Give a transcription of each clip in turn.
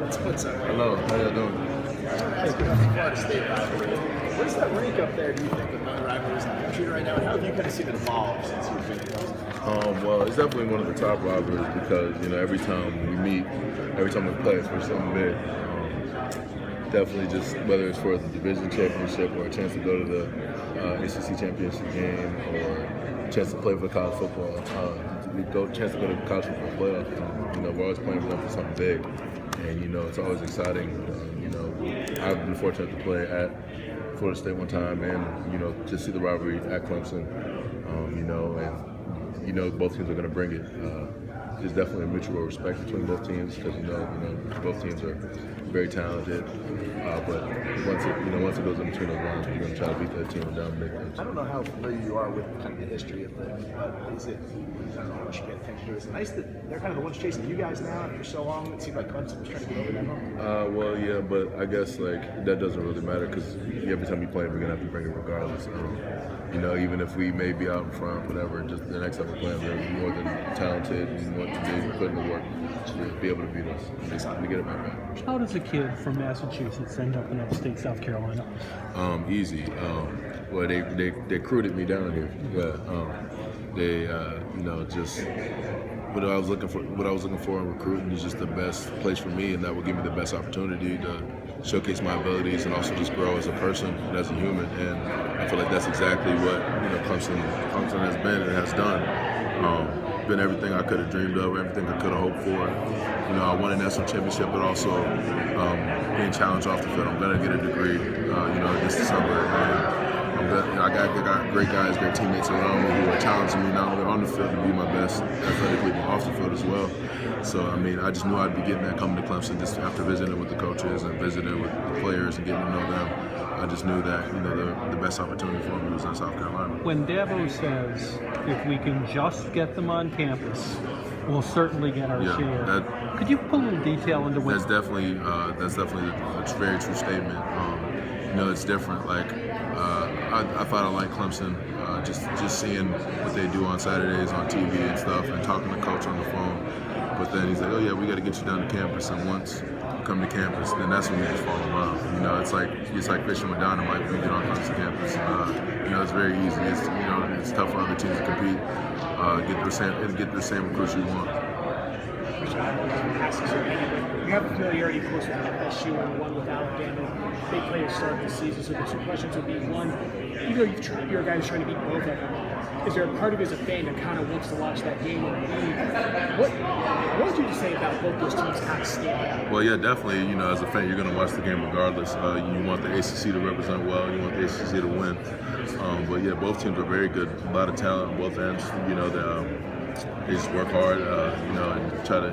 What's up? Hello, how y'all doing? Florida State rivalry. Where's that rank up there, do you think, among the rivalries in the country right now? And how have you kind of seen it evolve since you've been in Well, it's definitely one of the top rivalries because every time we meet, every time we play, it's for something big. Definitely, just whether it's for the division championship or a chance to go to the ACC championship game or a chance to play for college football, chance to go to the college football playoff. We're always playing for them for something big, and it's always exciting. I've been fortunate to play at Florida State one time, and just see the rivalry at Clemson. And both teams are going to bring it. There's definitely a mutual respect between both teams because both teams are very talented. But once it goes in between those lines, we're going to try to beat that team and dominate them. I don't know how familiar you are with kind of the history of Liberty, but is it, I don't know how much you pay attention to it. Is it nice that they're kind of the ones chasing you guys now after so long? It seemed like Clemson was trying to get over them. Well, yeah, but I guess that doesn't really matter because every time you play, we're gonna have to bring it regardless. Even if we may be out in front, whatever, just the next time we're playing, we're more than talented and want to be putting the work to be able to beat us. We get it back. How does a kid from Massachusetts end up in upstate South Carolina? Easy. Well, they recruited me down here. Yeah. They just what I was looking for in recruiting is just the best place for me, and that will give me the best opportunity to showcase my abilities and also just grow as a person and as a human. And I feel like that's exactly what Clemson has been and has done. Been everything I could have dreamed of, everything I could have hoped for. I won a national championship, but also being challenged off the field. I'm gonna get a degree, this December. I got great guys, great teammates around me who are challenging me not only on the field to be my best athletically, but off the field as well. So, I just knew I'd be getting that coming to Clemson just after visiting with the coaches and visiting with the players and getting to know them. I just knew that, the best opportunity for me was in South Carolina. When Dabo says, if we can just get them on campus, we'll certainly get our share. Could you put a little detail into what? That's definitely a very true statement. It's different. I thought I liked Clemson, just seeing what they do on Saturdays on TV and stuff, and talking to coach on the phone. But then he's like, "Oh yeah, we got to get you down to campus." And once you come to campus, then that's when you just fall in love. It's like fishing with dynamite when you get on Clemson campus. It's very easy. It's tough for other teams to compete. Get the same recruits you want. You have familiarity, of course, with FSU and one with Alabama. They play to start the season, so the two questions would be: one, even though you're a guy who's trying to beat both of them, is there a part of you as a fan that kind of wants to watch that game? What would you say about both those teams kind of stand out? Well, yeah, definitely. As a fan, you're going to watch the game regardless. You want the ACC to represent well. You want the ACC to win. But yeah, both teams are very good. A lot of talent on both ends. They just work hard. And try to.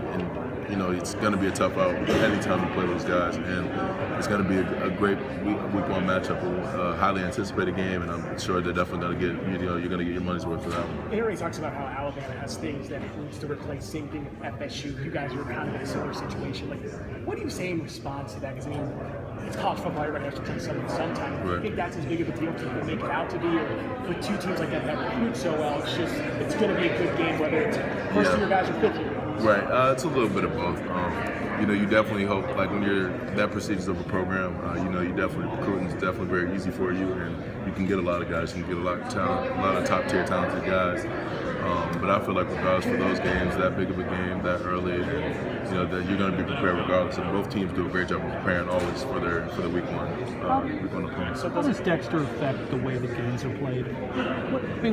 It's going to be a tough out anytime you play those guys, and it's going to be a great week one matchup, a highly anticipated game, and I'm sure they're definitely going to get you're going to get your money's worth for that one. Aaron talks about how Alabama has things that it needs to replace. Same thing with FSU. You guys are kind of in a similar situation. What do you say in response to that? Because it's college football. Everybody has to play something sometime. Right. Do you think that's as big of a deal to make it out to be, or with two teams like that recruit so well, it's going to be a good game whether it's first year guys or fifth year guys? Right, it's a little bit of both. You definitely hope, when you're that prestigious of a program, recruiting is definitely very easy for you, and you can get a lot of guys, you can get a lot of talent, a lot of top tier talented guys. But I feel like regardless for those games, that big of a game, that early, that you're going to be prepared regardless. And both teams do a great job of preparing always for the week one opponent. So how does Dexter affect the way the games are played?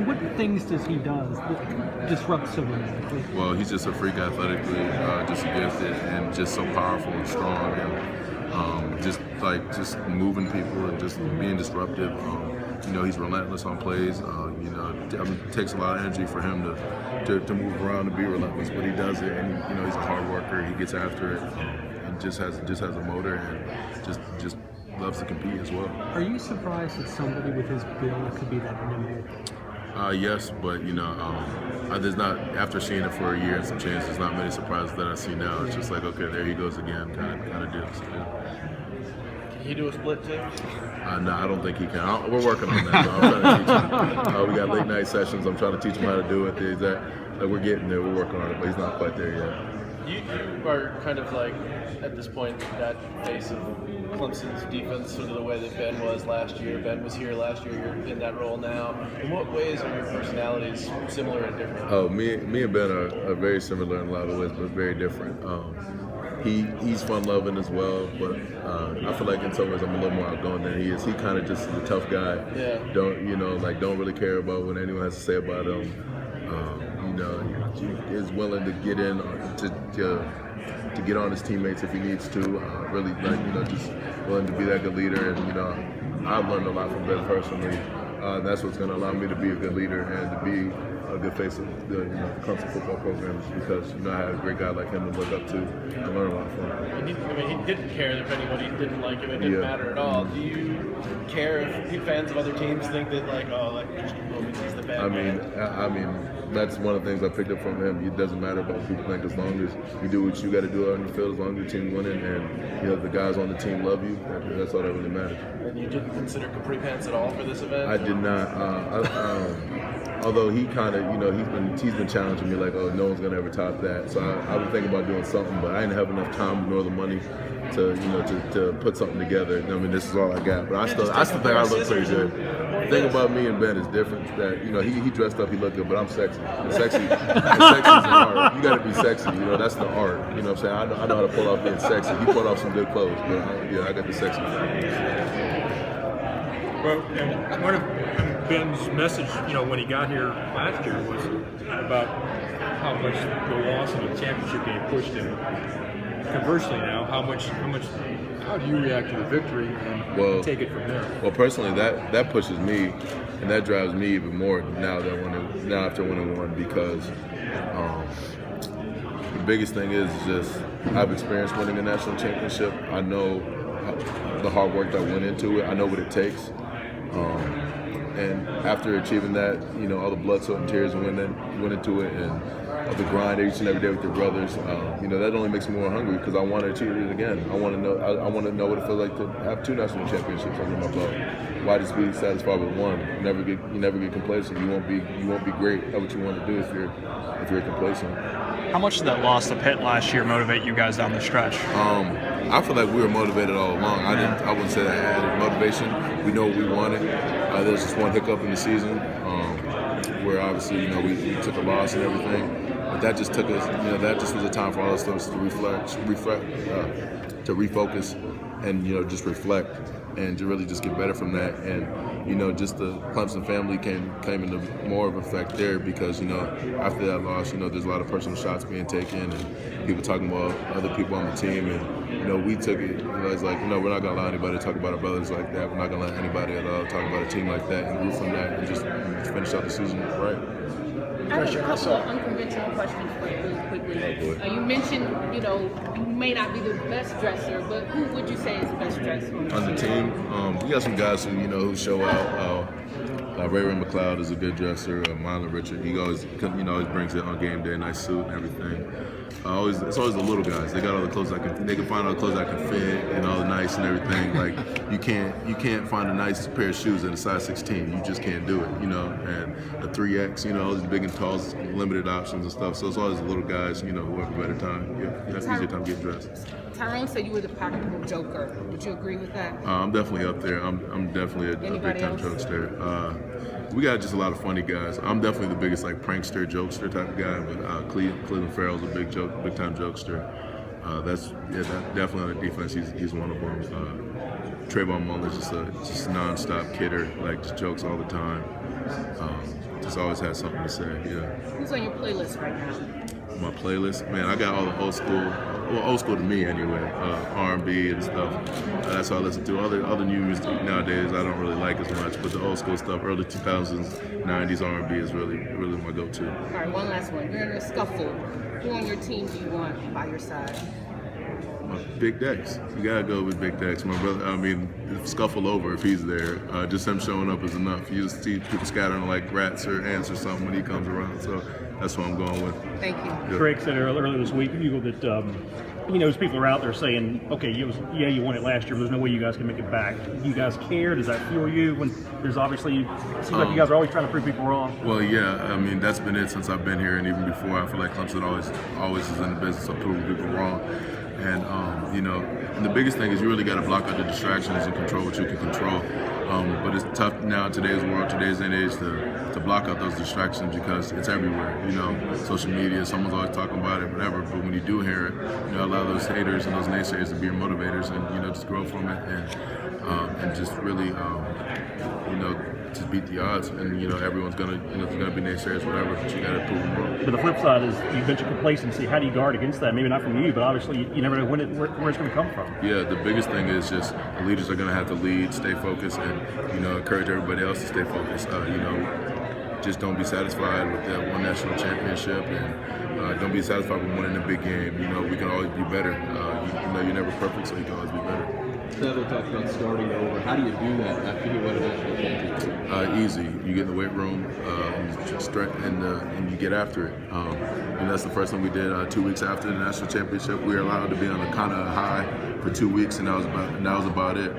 What things does he do that disrupt so dramatically? Well, he's just a freak athletically, just gifted, and just so powerful and strong, and just moving people and just being disruptive. He's relentless on plays. It takes a lot of energy for him to move around and be relentless, but he does it, and he's a hard worker. He gets after it, and just has a motor, and just loves to compete as well. Are you surprised that somebody with his build could be that nimble? Yes, but there's not, after seeing it for a year and some change, there's not many surprises that I see now. It's just like, okay, there he goes again, kind of deal. So, Can he do a split too? No, I don't think he can. We're working on that. I'm trying to teach him. We got late night sessions. I'm trying to teach him how to do it. We're getting there. We're working on it, but he's not quite there yet. You are kind of like, at this point, that face of Clemson's defense, sort of the way that Ben was last year. Ben was here last year. You're in that role now. In what ways are your personalities similar and different? Oh, me and Ben are very similar in a lot of ways, but very different. He's fun-loving as well, but I feel like in some ways I'm a little more outgoing than he is. He kind of just is a tough guy. Yeah. Don't really care about what anyone has to say about him. He is willing to get in to get on his teammates if he needs to. Really, just willing to be that good leader. And I've learned a lot from Ben personally. That's what's going to allow me to be a good leader and to be a good face of the Clemson football program, because I had a great guy like him to look up to and learn a lot from. And he didn't care if anybody didn't like him. It didn't matter at all. Do you care if fans of other teams think that Christian Wilkins is the bad guy? I mean, that's one of the things I picked up from him. It doesn't matter about what people think, as long as you do what you got to do out on the field, as long as your team's winning and the guys on the team love you. That's all that really matters. And you didn't consider capri pants at all for this event? I did not. Although he kind of, he's been challenging me like, oh, no one's gonna ever top that. So I was thinking about doing something, but I didn't have enough time nor the money to put something together. I mean, this is all I got, but I still think I look pretty good. The thing about me and Ben is different. That he dressed up, he looked good, but I'm sexy. And sexy is an art. You gotta be sexy. That's the art. You know what I'm saying? I know how to pull off being sexy. He pulled off some good clothes, but I got the sexy. Well, and one of Ben's message, when he got here last year, was about how much the loss of the championship game pushed him. Conversely, now, how do you react to the victory and take it from there? Well, personally, that pushes me, and that drives me even more now after winning one, because the biggest thing is just I've experienced winning a national championship. I know the hard work that went into it. I know what it takes. And after achieving that, all the blood, sweat, and tears went into it, and the grind each and every day with your brothers, that only makes me more hungry, because I want to achieve it again. I want to know what it feels like to have 2 national championships under my belt. Why just be satisfied with one? You never get complacent. You won't be great at what you want to do if you're complacent. How much did that loss to Pitt last year motivate you guys down the stretch? I feel like we were motivated all along. I wouldn't say that I added motivation. We know what we wanted. There was just one hiccup in the season where obviously we took a loss and everything. But that just took us. That just was a time for all of us to refocus, and just reflect, and to really just get better from that. And just the Clemson family came into more of effect there, because after that loss, there's a lot of personal shots being taken and people talking about other people on the team, and we took it. It's like we're not gonna allow anybody to talk about our brothers like that. We're not gonna let anybody at all talk about a team like that, and grew from that, and just finish out the season right. I have a couple of unconventional questions for you really quickly. You mentioned, you may not be the best dresser, but who would you say is the best dresser on the team? We got some guys who show out. Ray McLeod is a good dresser. Marlon Richard, he always brings it on game day, nice suit and everything. It's always the little guys. They got all the clothes they can find all the clothes that can fit and all the nice and everything. Like you can't find a nice pair of shoes in a size 16. You just can't do it, And a 3X, all these big and talls, limited options and stuff. So it's always the little guys, who have a better time. That's easier time getting dressed. Tyrone said you were the practical joker. Would you agree with that? I'm definitely up there. I'm definitely a big time jokester. We got just a lot of funny guys. I'm definitely the biggest prankster, jokester type of guy, but Cleveland Farrell's a big time jokester. That's definitely on the defense. He's one of them. Trayvon Mullen's just a nonstop kidder, just jokes all the time. Just always has something to say. Yeah. Who's on your playlist right now? My playlist, man, I got all the old school to me anyway, R&B and stuff. That's all I listen to. Other new music nowadays I don't really like as much, but the old school stuff, early 2000s, 90s R&B is really my go-to. All right, one last one. You're in a scuffle. Who on your team do you want by your side? Big Dex. You gotta go with Big Dex. My brother, scuffle over if he's there. Just him showing up is enough. You just see people scattering like rats or ants or something when he comes around. So that's what I'm going with. Thank you. Craig said earlier this week, that he knows people are out there saying, okay, you won it last year, but there's no way you guys can make it back. Do you guys care? Does that fuel you when there's obviously, it seems like you guys are always trying to prove people wrong? Well, yeah, I mean, that's been it since I've been here, and even before. I feel like Clemson always is in the business of proving people wrong. And, and the biggest thing is you really got to block out the distractions and control what you can control. But it's tough now in today's world, today's day and age, to block out those distractions because it's everywhere. Social media, someone's always talking about it, whatever. But when you do hear it, allow those haters and those naysayers to be your motivators, and just grow from it and just really, just beat the odds. And everyone's gonna, there's gonna be naysayers, whatever. But you gotta prove them wrong. But the flip side is you mentioned complacency. How do you guard against that? Maybe not from you, but obviously you never know where it's going to come from. Yeah, the biggest thing is just the leaders are going to have to lead, stay focused, and encourage everybody else to stay focused. Just don't be satisfied with that one national championship, and don't be satisfied with winning a big game. We can always be better. You're never perfect, so you can always be better. Several talked about starting over. How do you do that after you win a national championship? Easy. You get in the weight room, and you get after it. That's the first thing we did 2 weeks after the national championship. We were allowed to be on a kind of high for 2 weeks, and that was about it.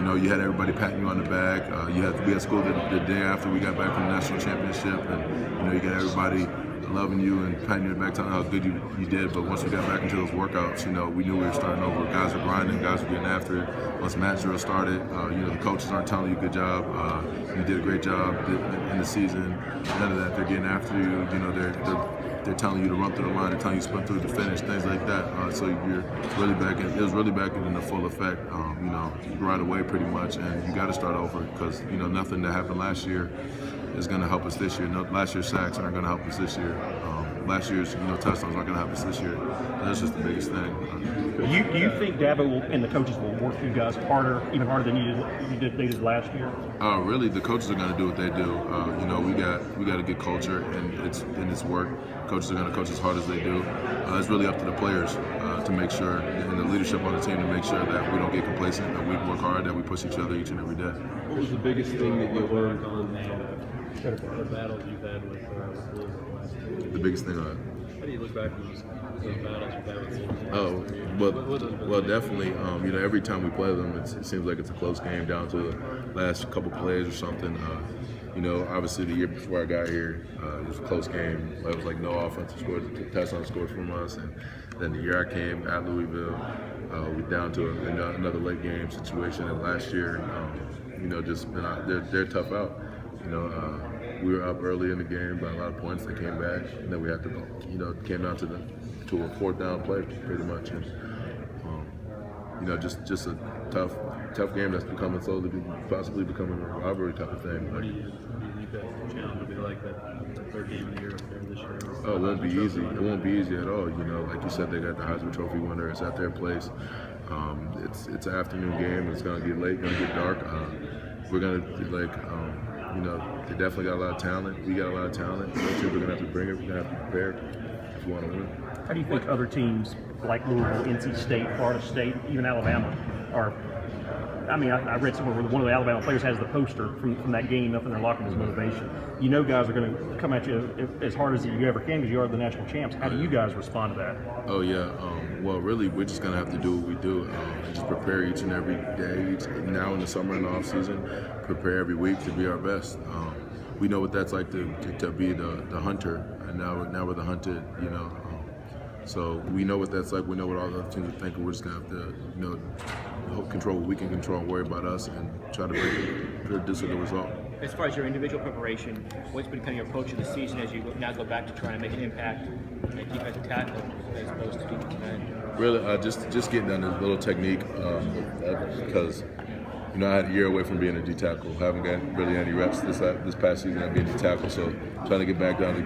You had everybody patting you on the back. You had to be at school the day after we got back from the national championship, and you got everybody loving you and patting you on the back, telling you how good you did. But once we got back into those workouts, we knew we were starting over. Guys were grinding, guys were getting after it. Once match drill started, the coaches aren't telling you good job. You did a great job in the season. None of that. They're getting after you. They're telling you to run through the line. They're telling you to sprint through the finish, things like that. So you're really back in. It was really back in the full effect. Right away, pretty much, and you got to start over because nothing that happened last year is going to help us this year. Last year's sacks aren't going to help us this year. Last year's touchdowns aren't going to help us this year. That's just the biggest thing. Do you think Dabo and the coaches will work you guys even harder than they did last year? Really, the coaches are going to do what they do. We got a good culture, and it's work. Coaches are going to coach as hard as they do. It's really up to the players to make sure, and the leadership on the team to make sure that we don't get complacent, that we work hard, that we push each other each and every day. What was the biggest thing that you learned on the battles you've had with Louisville last year? The biggest thing How do you look back at those battles you've had with Louisville? Well, definitely. Every time we play them, it seems like it's a close game down to the last couple plays or something. Obviously the year before I got here, it was a close game. It was like no offensive touchdown scored from us, and then the year I came at Louisville, we down to another late game situation. And last year, they're tough out. We were up early in the game by a lot of points. They came back, and then we had to, came down to a fourth down play pretty much. And, just a tough game that's possibly becoming a rivalry type of thing. What do you think that challenge will be like that third game of the year up there this year? Oh, it won't be easy. It won't be easy at all. Like you said, they got the Heisman Trophy winner. It's at their place. It's an afternoon game. It's gonna get late. Gonna get dark. We're gonna they definitely got a lot of talent. We got a lot of talent. We're gonna have to bring it. We're gonna have to prepare if we want to win. How do you think other teams like Louisville, NC State, Florida State, even Alabama are? I mean, I read somewhere where one of the Alabama players has the poster from that game up in their locker room as motivation. Guys are going to come at you as hard as you ever can because you are the national champs. How do you guys respond to that? Oh, yeah. Well, really, we're just going to have to do what we do. Just prepare each and every day. Now in the summer and the off season, prepare every week to be our best. We know what that's like to be the hunter, and now we're the hunted, So we know what that's like. We know what all the other teams are thinking. We're just going to have to, control what we can control and worry about us and try to produce a good result. As far as your individual preparation, what's been kind of your approach to the season as you now go back to trying to make an impact at defensive tackle as opposed to defensive end? Really, just getting down this little technique because I had a year away from being a D tackle. Haven't got really any reps this past season at being a D tackle, so trying to get back down to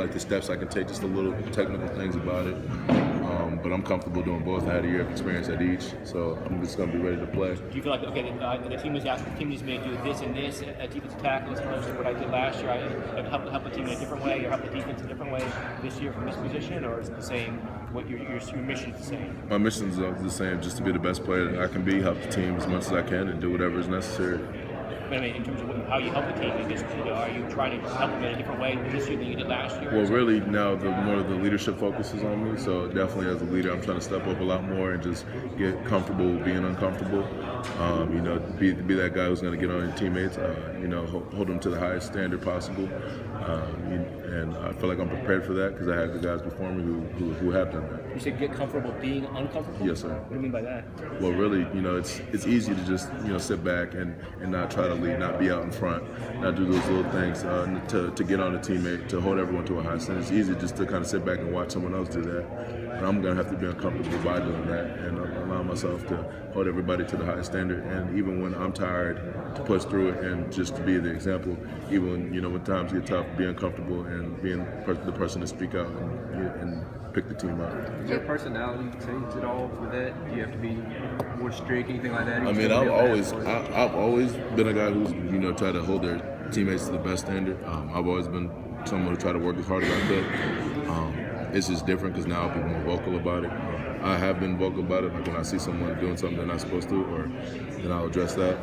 the steps I can take, just the little technical things about it. But I'm comfortable doing both. I had a year of experience at each, so I'm just going to be ready to play. Do you feel like the team needs me to do this and this at defensive tackle as opposed to what I did last year? I help the team in a different way, or help the defense in a different way this year from this position, or is it the same? What your mission is the same? My mission is the same, just to be the best player that I can be, help the team as much as I can, and do whatever is necessary. I mean, in terms of how you help the team, are you trying to help them in a different way this year than you did last year? Well, really now the more of the leadership focus is on me. So definitely as a leader, I'm trying to step up a lot more and just get comfortable with being uncomfortable. You know, be that guy who's going to get on your teammates. You know, hold them to the highest standard possible. And I feel like I'm prepared for that because I had the guys before me who have done that. You said get comfortable being uncomfortable? Yes, sir. What do you mean by that? Well, really, you know, it's easy to just, you know, sit back and not try to lead, not be out in front, not do those little things to get on a teammate, to hold everyone to a high standard. It's easy just to kind of sit back and watch someone else do that. And I'm going to have to be uncomfortable by doing that and allow myself to hold everybody to the highest standard. And even when I'm tired, to push through it and just to be the example, even when, you know, when times get tough, be uncomfortable and being the person to speak out and pick the team up. Does your personality change at all with that? Do you have to be more strict, anything like that? I mean, I've always been a guy who's, you know, tried to hold their teammates to the best standard. I've always been someone who tried to work as hard as I could. It's just different because now I'll be more vocal about it. I have been vocal about it, like when I see someone doing something they're not supposed to, or then I'll address that.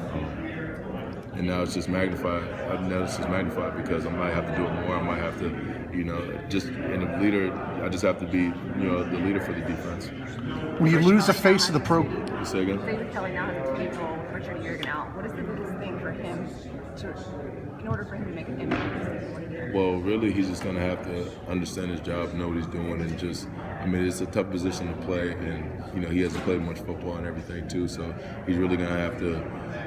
And now it's just magnified. Now it's just magnified because I might have to do it more. I might have to, you know, and a leader. I just have to be, you know, the leader for the defense. When you lose the face of the program. You say again? David Kelly now has a key role with Richard Jurgen out. What is the biggest thing for him in order for him to make an impact this season? Well, really, he's just going to have to understand his job, know what he's doing, and just, I mean, it's a tough position to play, and, you know, he hasn't played much football and everything, too, so he's really going to have to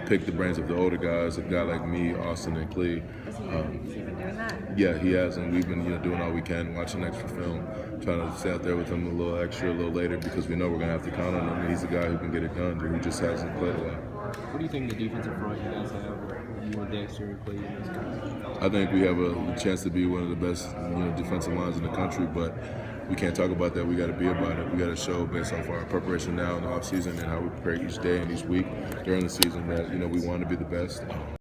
pick the brains of the older guys, a guy like me, Austin, and Clee. Has he been doing that? Yeah, he has, and we've been, you know, doing all we can, watching extra film, trying to stay out there with him a little extra, a little later, because we know we're going to have to count on him, and he's a guy who can get it done, who just hasn't played a lot. What do you think the defensive front you guys have with you and Dexter and Clee? I think we have a chance to be one of the best, you know, defensive lines in the country, but we can't talk about that. We got to be about it. We got to show based off our preparation now in the off season and how we prepare each day and each week during the season that, you know, we want to be the best.